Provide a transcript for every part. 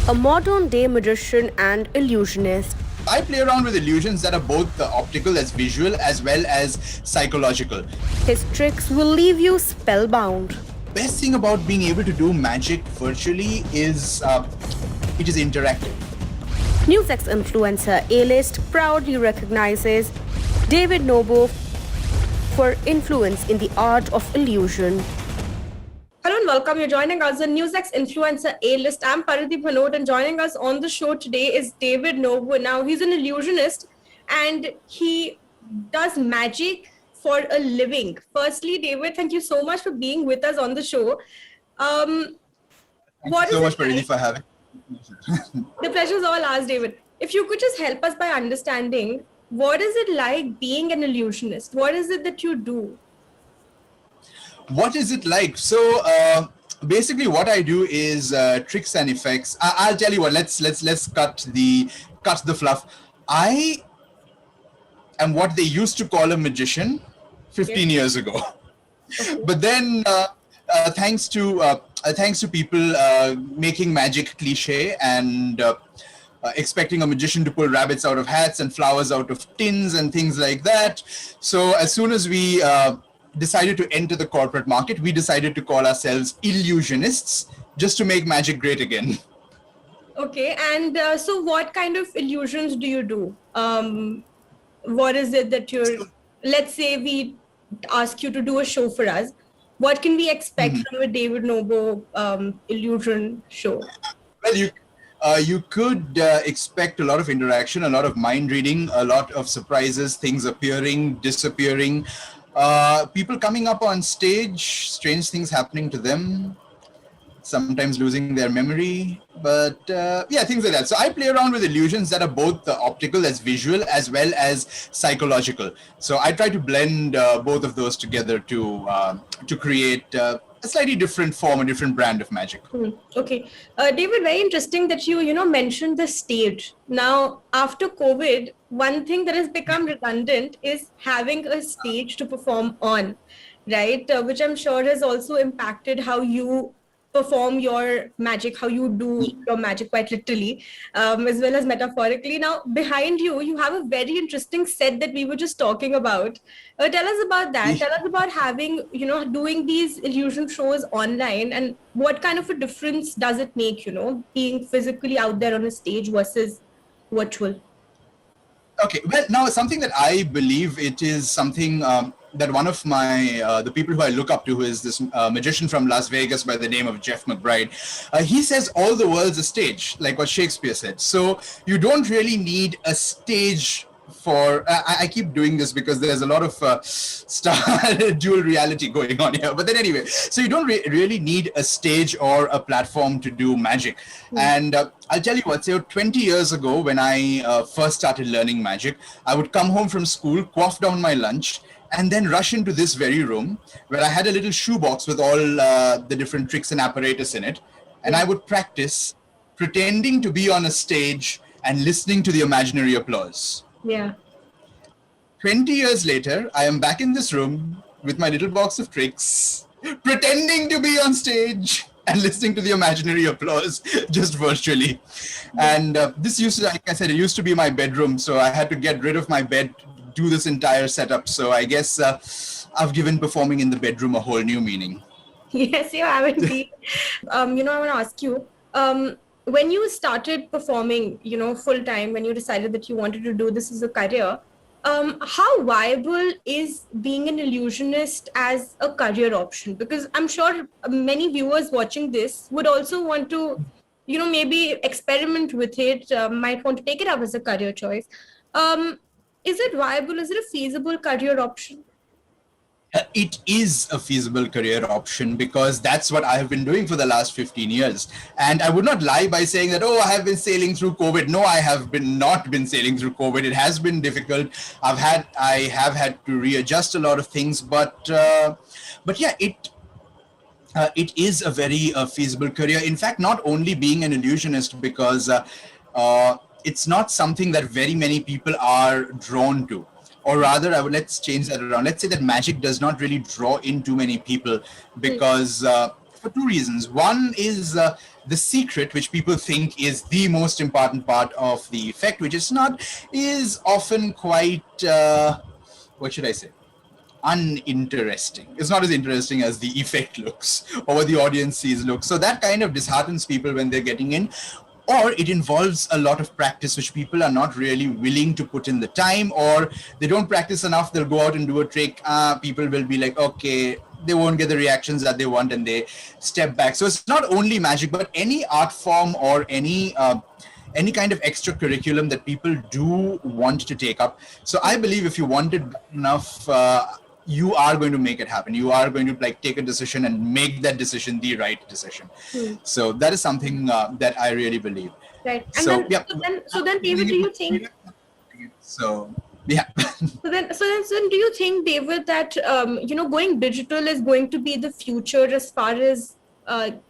a modern day magician and illusionist. I play around with illusions that are both optical as visual as well as psychological. His tricks will leave you spellbound. Best thing about being able to do magic virtually is it is interactive. NewsX influencer A-list proudly recognizes David Noble for influence in the art of illusion. Hello and welcome. You're joining us on NewsX Influencer A-List. I'm Paridhi Bhanot, and joining us on the show today is David Noble. Now, he's an illusionist and he does magic for a living. Firstly, David, thank you so much for being with us on the show. Thank you so much, Paridhi, for having me. The pleasure is all ours, David. If you could just help us by understanding, what is it like being an illusionist? What is it that you do? What is it like? So basically, what I do is tricks and effects. I'll tell you what. Let's cut the fluff. I am what they used to call a magician 15 years ago, but then thanks to people making magic cliche and expecting a magician to pull rabbits out of hats and flowers out of tins and things like that. So as soon as we decided to enter the corporate market, we decided to call ourselves illusionists just to make magic great again. Okay, and so what kind of illusions do you do? What is it that let's say we ask you to do a show for us. What can we expect from a David Noble illusion show? Well, you could expect a lot of interaction, a lot of mind reading, a lot of surprises, things appearing, disappearing, people coming up on stage, strange things happening to them, sometimes losing their memory, but yeah, things like that. So I play around with illusions that are both optical as visual as well as psychological. So I try to blend both of those together to create a slightly different form, a different brand of magic. Okay. David, very interesting that you mentioned the stage. Now, after COVID, one thing that has become redundant is having a stage to perform on, right? Which I'm sure has also impacted how you perform your magic, how you do your magic quite literally, as well as metaphorically. Now, behind you, you have a very interesting set that we were just talking about. Tell us about that. Tell us about having, doing these illusion shows online, and what kind of a difference does it make, being physically out there on a stage versus virtual? Okay, well, now something that I believe it is something that one of my, the people who I look up to, who is this magician from Las Vegas by the name of Jeff McBride, he says all the world's a stage, like what Shakespeare said. So you don't really need a stage for, I keep doing this because there's a lot of dual reality going on here. But then anyway, so you don't really need a stage or a platform to do magic. And I'll tell you what, so 20 years ago when I first started learning magic, I would come home from school, quaff down my lunch, and then rush into this very room where I had a little shoebox with all the different tricks and apparatus in it. And I would practice pretending to be on a stage and listening to the imaginary applause. Yeah. 20 years later, I am back in this room with my little box of tricks, pretending to be on stage and listening to the imaginary applause just virtually. And this used to, like I said, it used to be my bedroom. So I had to get rid of my bed, do this entire setup. So I guess I've given performing in the bedroom a whole new meaning. Yes, you have indeed. I want to ask you, when you started performing, full time, when you decided that you wanted to do this as a career, how viable is being an illusionist as a career option? Because I'm sure many viewers watching this would also want to, maybe experiment with it, might want to take it up as a career choice. Is it viable? Is it a feasible career option? It is a feasible career option because that's what I have been doing for the last 15 years. And I would not lie by saying that, I have been sailing through COVID. No, I have not been sailing through COVID. It has been difficult. I have had to readjust a lot of things, but yeah, it is a very feasible career. In fact, not only being an illusionist, because it's not something that very many people are drawn to. Or rather, let's change that around. Let's say that magic does not really draw in too many people because for two reasons. One is the secret, which people think is the most important part of the effect, which is not, is often quite, what should I say? Uninteresting. It's not as interesting as the effect looks or what the audience sees looks. So that kind of disheartens people when they're getting in. Or it involves a lot of practice, which people are not really willing to put in the time, or they don't practice enough. They'll go out and do a trick. People will be like, okay, they won't get the reactions that they want, and they step back. So it's not only magic, but any art form or any kind of extra curriculum that people do want to take up. So I believe if you want it enough, you are going to make it happen. You are going to like take a decision and make that decision the right decision. So that is something that I really believe. Right. And So, then, yeah. so then, David, do you think? So yeah. So then, do you think, David, that going digital is going to be the future as far as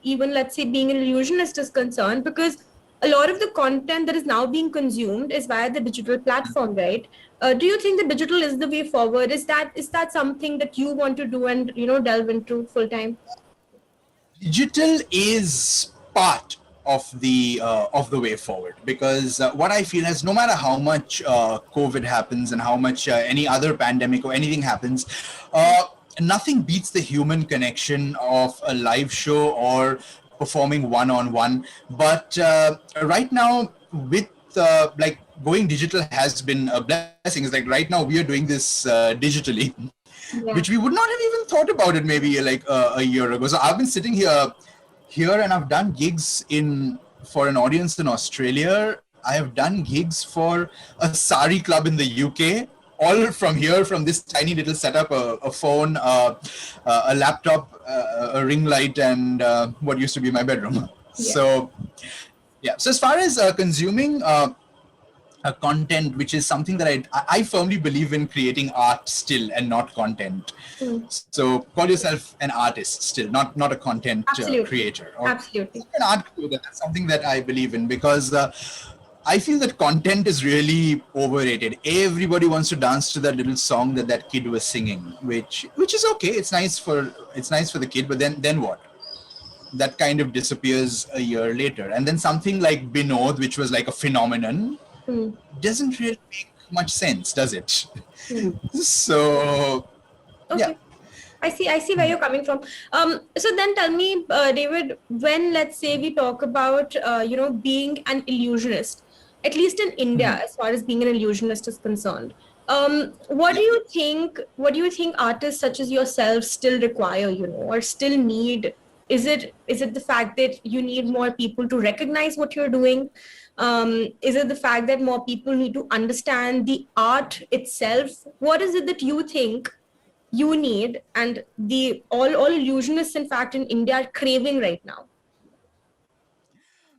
even, let's say, being an illusionist is concerned? Because a lot of the content that is now being consumed is via the digital platform, right? Do you think the digital is the way forward? Is that something that you want to do and delve into full time? Digital is part of the way forward, because what I feel is no matter how much COVID happens and how much any other pandemic or anything happens, nothing beats the human connection of a live show or performing one-on-one. But right now, with like going digital has been a blessing. It's like right now we are doing this digitally, which we would not have even thought about it maybe like a year ago. So I've been sitting here and I've done gigs for an audience in Australia. I have done gigs for a sari club in the UK, all from here, from this tiny little setup, a phone, a laptop, a ring light, and what used to be my bedroom. So yeah. So as far as consuming content, which is something that I firmly believe in, creating art still and not content. So call yourself an artist still, not a content creator. Or Absolutely. An art creator. That's something that I believe in, because I feel that content is really overrated. Everybody wants to dance to that little song that kid was singing, which is okay. It's nice for the kid, but then what? That kind of disappears a year later. And then something like Binod, which was like a phenomenon, doesn't really make much sense, does it? So, okay. Yeah. I see where you're coming from. So then tell me, David, when, let's say, we talk about, being an illusionist, at least in India, as far as being an illusionist is concerned, what do you think artists such as yourself still require, or still need? Is it the fact that you need more people to recognize what you're doing? Is it the fact that more people need to understand the art itself? What is it that you think you need, and all illusionists, in fact, in India are craving right now?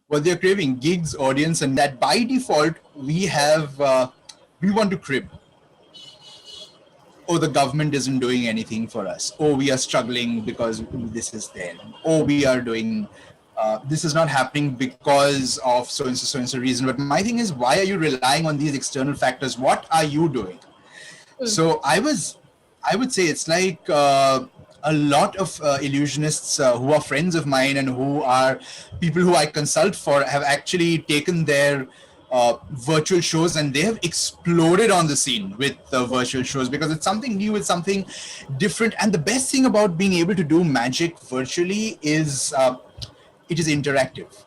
Well, they're craving gigs, audience, and that by default we want to crib. Oh, the government isn't doing anything for us. Oh, we are struggling because this is there. Oh, we are doing, this is not happening because of so and so reason. But my thing is, why are you relying on these external factors? What are you doing? So I would say it's like a lot of illusionists who are friends of mine and who are people who I consult for have actually taken their virtual shows, and they have exploded on the scene with virtual shows, because it's something new, it's something different. And the best thing about being able to do magic virtually is it is interactive,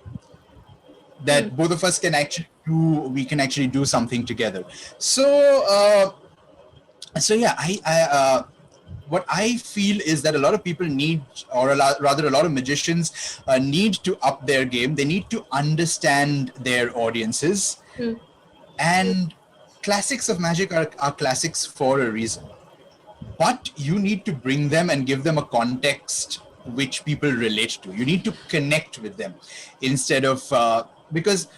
that both of us can actually do something together. So yeah, I what I feel is that a lot of people need, or rather a lot of magicians need to up their game. They need to understand their audiences. And classics of magic are classics for a reason. But you need to bring them and give them a context which people relate to. You need to connect with them instead of, because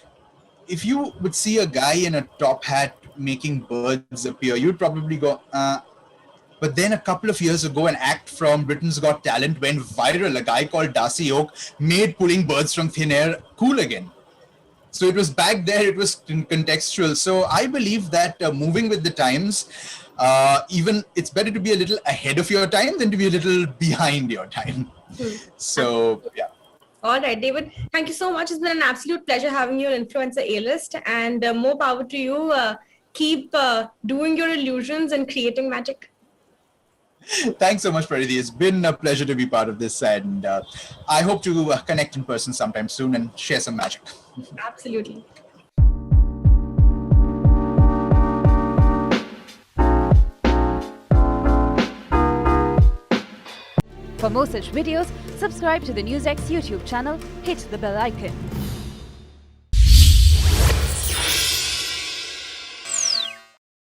if you would see a guy in a top hat making birds appear, you'd probably go, but then a couple of years ago, an act from Britain's Got Talent went viral. A guy called Darcy Oak made pulling birds from thin air cool again. So it was back there, it was contextual. So I believe that moving with the times, even it's better to be a little ahead of your time than to be a little behind your time. So, yeah. All right, David. Thank you so much. It's been an absolute pleasure having you on Influencer A-List, and more power to you. Keep doing your illusions and creating magic. Thanks so much, Parithi. It's been a pleasure to be part of this, and I hope to connect in person sometime soon and share some magic. Absolutely. For more such videos, subscribe to the NewsX YouTube channel, hit the bell icon.